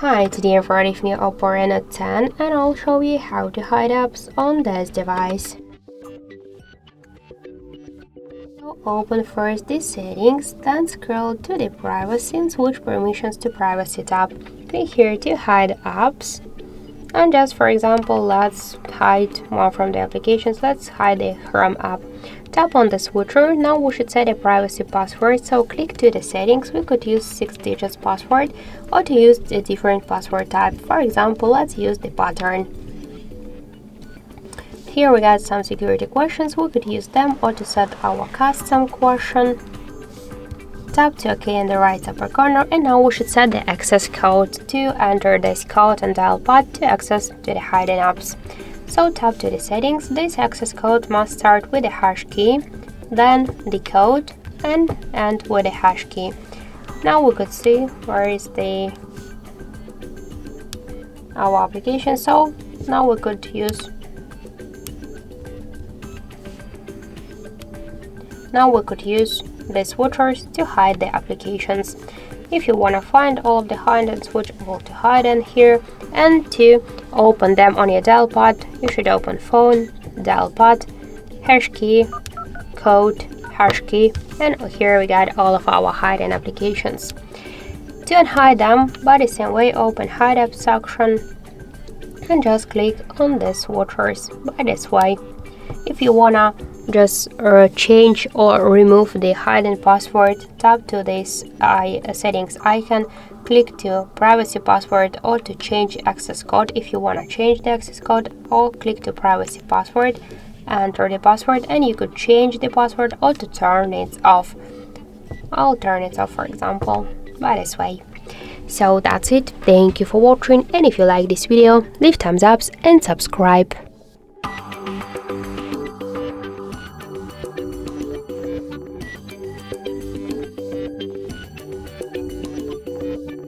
Hi, today I'm with new OPPO Reno 10 and I'll show you how to hide apps on this device. So open first the settings, then scroll to the privacy and switch permissions to privacy tab. Click here to hide apps. And just for example, let's hide one from the applications. Let's hide the Chrome app. Tap on the switcher. Now we should set a privacy password. So click to the settings. We could use 6 digits password or to use a different password type. For example, let's use the pattern. Here we got some security questions. We could use them or to set our custom question. Tap to OK in the right upper corner, and now we should set the access code to enter this code and dial pad to access to the hidden apps. So tap to the settings. This access code must start with the hash key, then the code, and end with the hash key. Now we could see where is our application. So now we could use the switchers to hide the applications. If you want to find all of the hidden, switch all to hidden here, and to open them on your dial pad, you should open phone, dial pad, hash key, code, hash key, and here we got all of our hidden applications. To unhide them, by the same way, open hide app section and just click on the switchers by this way. If you wanna just change or remove the hidden password, tap to this settings icon, click to privacy password or to change access code. If you want to change the access code, or click to privacy password, enter the password, and you could change the password or to turn it off. I'll turn it off, for example, by this way. So that's it. Thank you for watching, and if you like this video, leave thumbs up and subscribe.